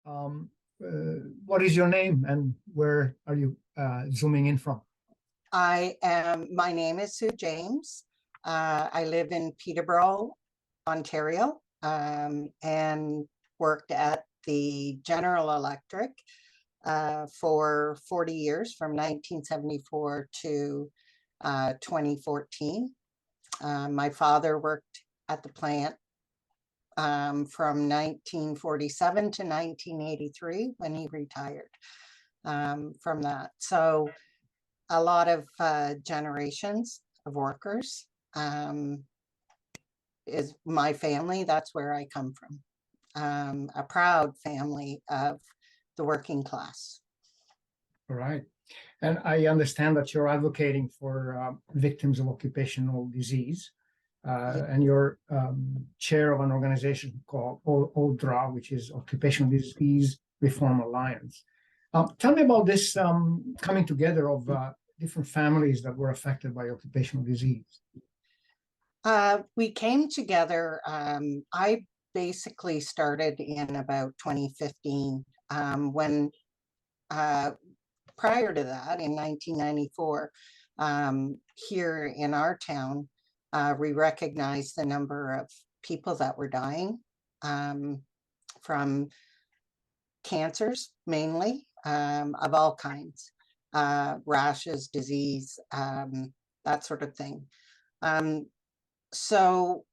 Um, what is your name and where are you zooming in from? My name is Sue James. I live in Peterborough, Ontario, and worked at the General Electric for 40 years, from 1974 to 2014. My father worked at the plant from 1947 to 1983 when he retired from that. So a lot of generations of workers is my family. That's where I come from. A proud family of the working class. All right. And I understand that you're advocating for victims of occupational disease. And you're chair of an organization called ODRA, which is Occupational Disease Reform Alliance. Tell me about this coming together of different families that were affected by occupational disease. We came together. I basically started in about 2015 when prior to that, in 1994, here in our town, we recognized the number of people that were dying from cancers, mainly, of all kinds, rashes, disease, that sort of thing. So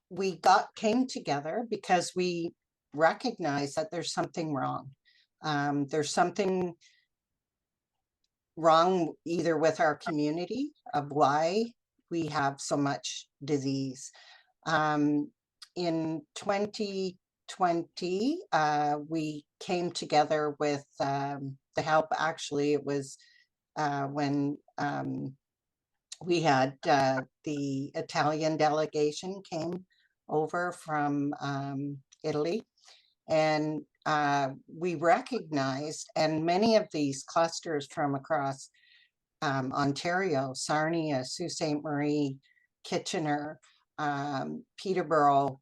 we came together because we recognized that there's something wrong. There's something wrong either with our community of why we have so much disease. In 2020, we came together with the help, actually, it was when we had the Italian delegation came over from Italy, and we recognized, and many of these clusters from across Ontario, Sarnia, Sault Ste. Marie, Kitchener, Peterborough,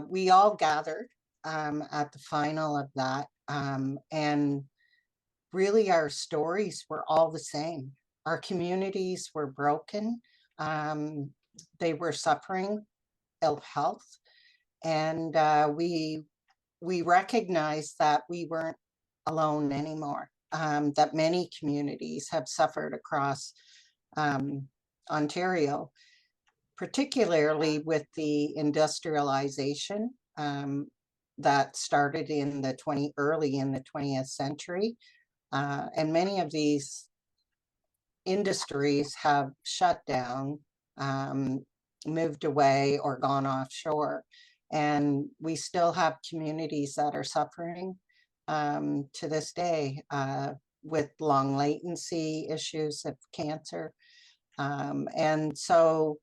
we all gathered at the final of that, and really our stories were all the same. Our communities were broken, they were suffering ill health, and we recognized that we weren't alone anymore, that many communities have suffered across Ontario, particularly with the industrialization that started in the early in the 20th century. And many of these industries have shut down, moved away, or gone offshore. And we still have communities that are suffering to this day with long latency issues of cancer. And so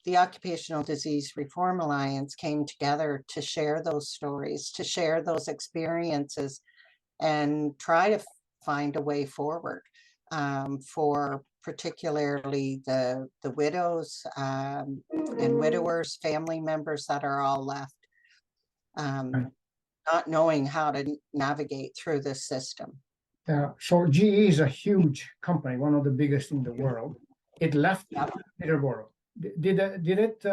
the Occupational Disease Reform Alliance came together to share those stories, to share those experiences, and try to find a way forward for particularly the widows and widowers, family members that are all left, not knowing how to navigate through this system. So GE is a huge company, one of the biggest in the world. It left Peterborough. Did it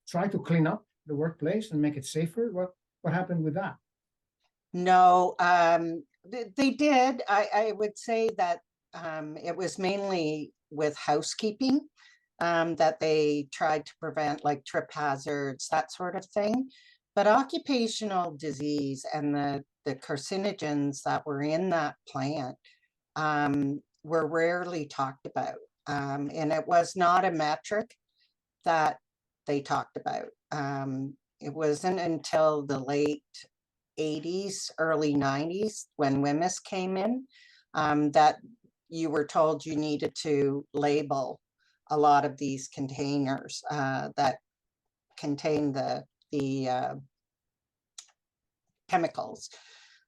try to clean up the workplace and make it safer? What happened with that? No, they did. I would say that it was mainly with housekeeping that they tried to prevent, like trip hazards, that sort of thing. But occupational disease and the carcinogens that were in that plant were rarely talked about. And it was not a metric that they talked about. It wasn't until the late 80s, early 90s, when WMIS came in, that you were told you needed to label a lot of these containers that contain the chemicals.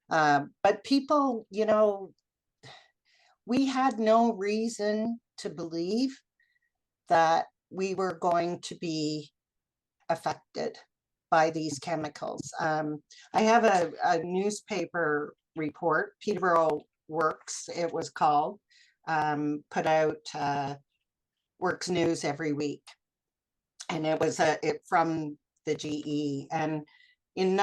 But people, you know, we had no reason to believe that we were going to be affected by these chemicals. I have a newspaper report, Peterborough Works, it was called, put out Works News every week. And it was from the GE. And in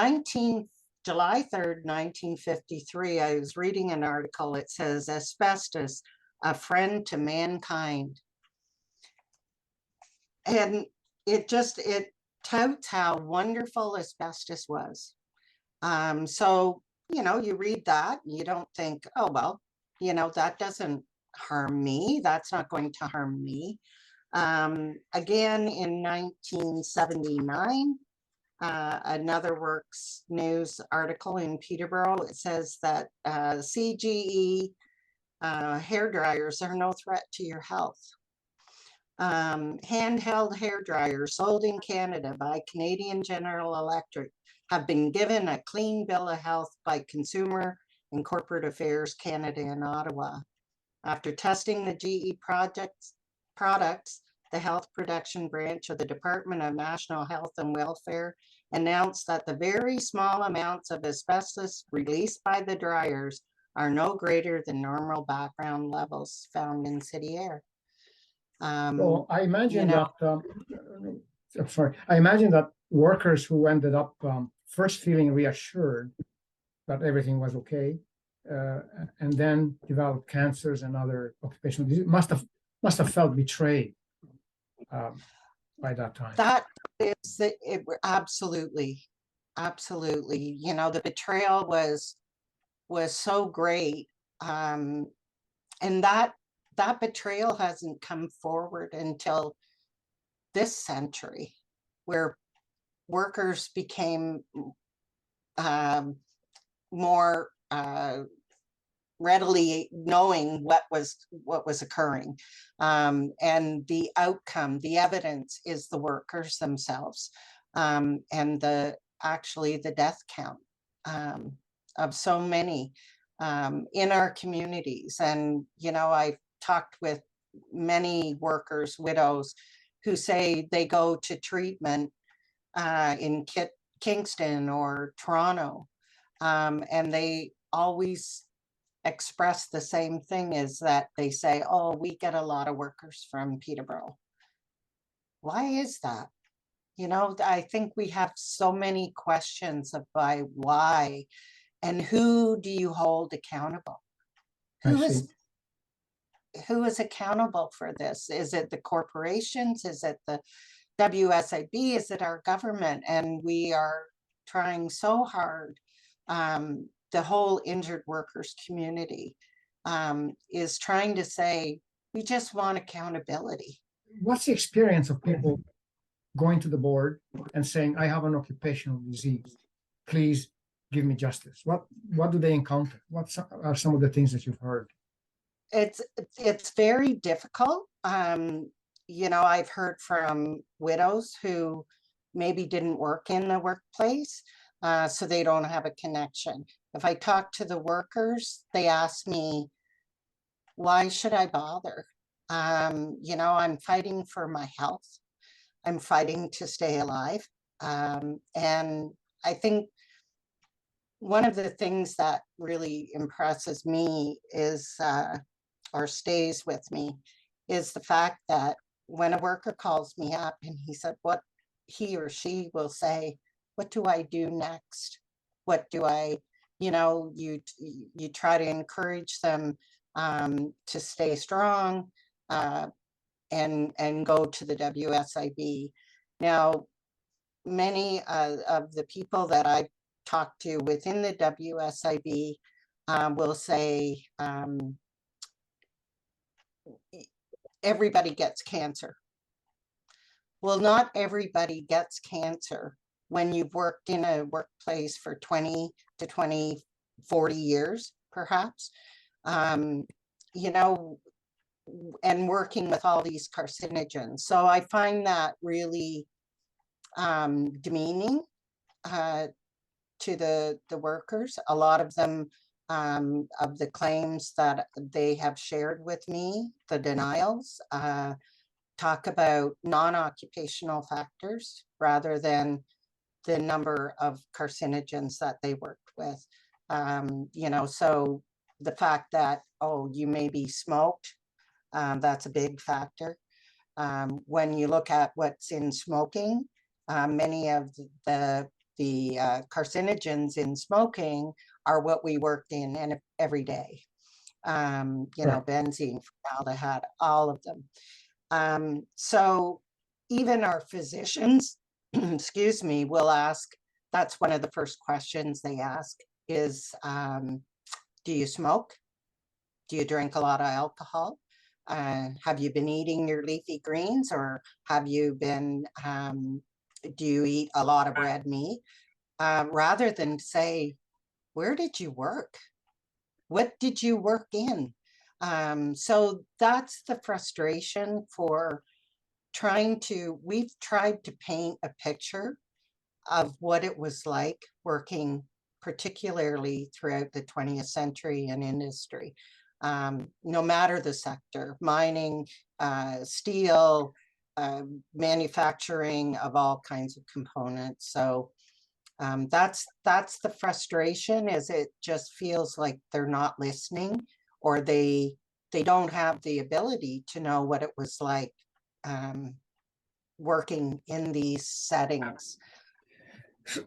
July 3rd, 1953, I was reading an article. It says, asbestos, a friend to mankind. And it touts how wonderful asbestos was. So, you read that, you don't think, oh, well, that doesn't harm me. That's not going to harm me. Again, in 1979, another Works News article in Peterborough, it says that CGE hair dryers are no threat to your health. Handheld hair dryers sold in Canada by Canadian General Electric have been given a clean bill of health by Consumer and Corporate Affairs Canada in Ottawa. After testing the GE products, the Health Protection Branch of the Department of National Health and Welfare announced that the very small amounts of asbestos released by the dryers are no greater than normal background levels found in city air. So I imagine I imagine that workers who ended up first feeling reassured that everything was okay, and then developed cancers and other occupational disease must have felt betrayed by that time. That is absolutely. The betrayal was so great, and that betrayal hasn't come forward until this century, where workers became more readily knowing what was occurring, and the outcome, the evidence is the workers themselves, and actually the death count of so many in our communities. And I've talked with many workers, widows, who say they go to treatment in Kingston or Toronto, and they always express the same thing, is that they say, oh, we get a lot of workers from Peterborough. Why is that? I think we have so many questions about why, and who do you hold accountable? Who is accountable for this? Is it the corporations? Is it the WSIB? Is it our government? And we are trying so hard. The whole injured workers community is trying to say, we just want accountability. What's the experience of people going to the board and saying, I have an occupational disease, please give me justice? What do they encounter? What are some of the things that you've heard? It's very difficult. I've heard from widows who maybe didn't work in the workplace, so they don't have a connection. If I talk to the workers, they ask me, why should I bother? I'm fighting for my health. I'm fighting to stay alive. And I think one of the things that really impresses me is, or stays with me, is the fact that when a worker calls me up and he or she will say, what do I do next? What do I, you try to encourage them to stay strong and go to the WSIB. Now, many of the people that I talk to within the WSIB will say, everybody gets cancer. Well, not everybody gets cancer when you've worked in a workplace for 20 to 40 years, perhaps, and working with all these carcinogens. So I find that really demeaning to the workers. A lot of them, of the claims that they have shared with me, the denials, talk about non-occupational factors rather than the number of carcinogens that they worked with. You know, so the fact that, oh, you maybe smoked, that's a big factor. When you look at what's in smoking, many of the carcinogens in smoking are what we worked in and every day. You know, benzene, formaldehyde, all of them. So even our physicians, excuse me, will ask, that's one of the first questions they ask is, do you smoke? Do you drink a lot of alcohol? Have you been eating your leafy greens, or have you been, do you eat a lot of red meat? Rather than say, where did you work? What did you work in? So that's the frustration for we've tried to paint a picture of what it was like working particularly throughout the 20th century in industry. No matter the sector, mining, steel, manufacturing of all kinds of components. So that's the frustration, is it just feels like they're not listening, or they don't have the ability to know what it was like working in these settings.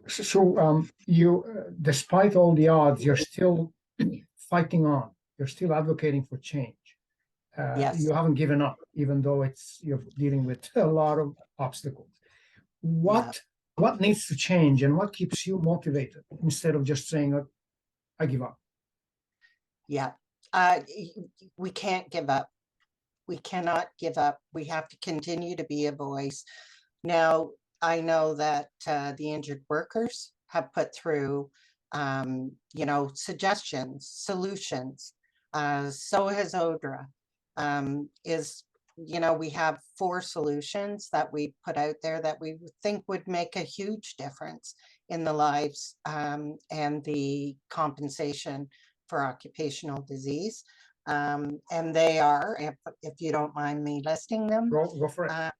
So you, despite all the odds, you're still fighting on. You're still advocating for change. Yes. You haven't given up, even though you're dealing with a lot of obstacles. What needs to change, and what keeps you motivated instead of just saying, I give up? Yeah, we can't give up. We cannot give up. We have to continue to be a voice. Now, I know that the injured workers have put through, you know, suggestions, solutions. So has ODRA. You know, we have 4 solutions that we put out there that we think would make a huge difference in the lives and the compensation for occupational disease. And they are, if you don't mind me listing them, Go for it.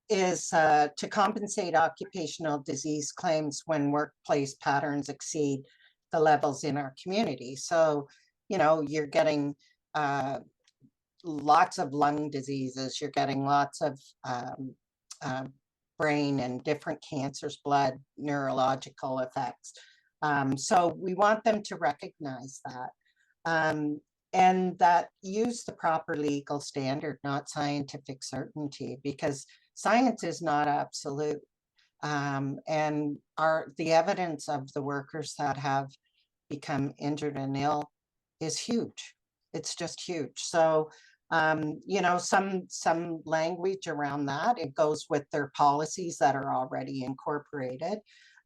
Is to compensate occupational disease claims when workplace patterns exceed the levels in our community. So, you know, you're getting lots of lung diseases, you're getting lots of brain and different cancers, blood, neurological effects. So we want them to recognize that. And that use the proper legal standard, not scientific certainty, because science is not absolute. And the evidence of the workers that have become injured and ill is huge. It's just huge. So, you know, some language around that, it goes with their policies that are already incorporated.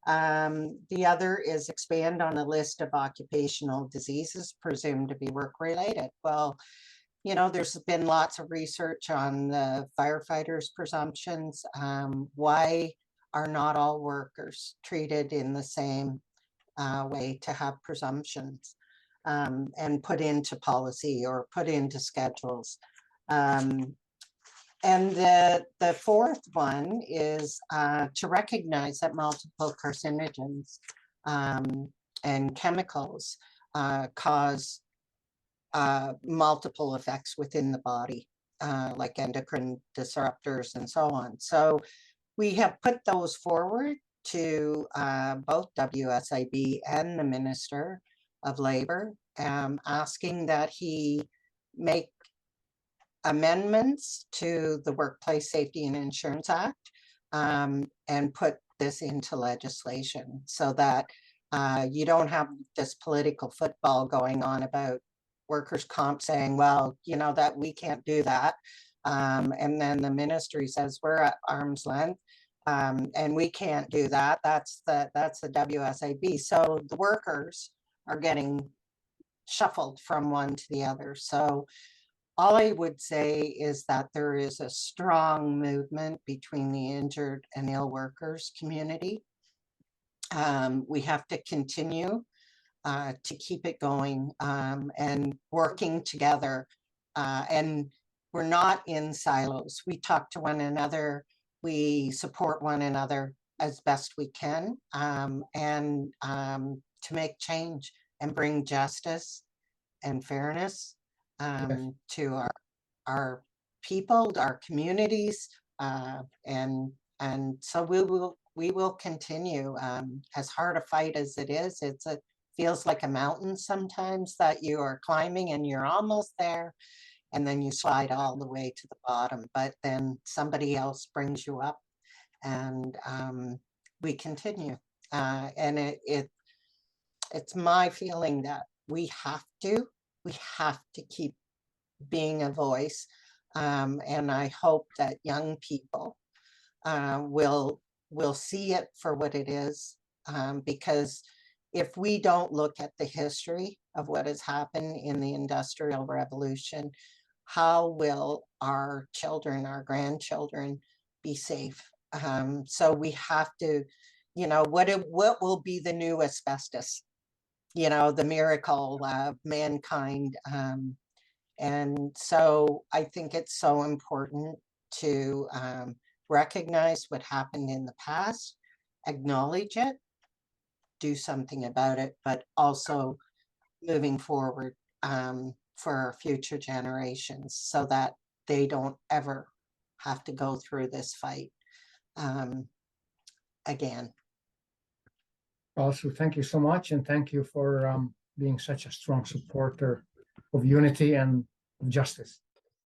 The other is expand on a list of occupational diseases presumed to be work-related. Well, you know, there's been lots of research on the firefighters' presumptions. Why are not all workers treated in the same way to have presumptions and put into policy or put into schedules? And the 4th one is to recognize that multiple carcinogens and chemicals cause multiple effects within the body, like endocrine disruptors and so on. So we have put those forward to both WSIB and the Minister of Labor, asking that he make amendments to the Workplace Safety and Insurance Act and put this into legislation, so that you don't have this political football going on about workers' comp saying, well, you know, that we can't do that. And then the ministry says we're at arm's length and we can't do that. That's the WSIB. So the workers are getting shuffled from one to the other. So all I would say is that there is a strong movement between the injured and ill workers community. We have to continue to keep it going and working together. And we're not in silos. We talk to one another. We support one another. as best we can, and to make change and bring justice and fairness to our people, our communities, and so we will continue. As hard a fight as it is, feels like a mountain sometimes that you are climbing and you're almost there, and then you slide all the way to the bottom, but then somebody else brings you up, and we continue. And it's my feeling that we have to keep being a voice, and I hope that young people will see it for what it is, because if we don't look at the history of what has happened in the Industrial Revolution, how will our children, our grandchildren be safe? So we have to, what will be the new asbestos? The miracle of mankind. And so I think it's so important to recognize what happened in the past, acknowledge it, do something about it, but also moving forward for future generations so that they don't ever have to go through this fight again. Also, thank you so much, and thank you for being such a strong supporter of unity and of justice.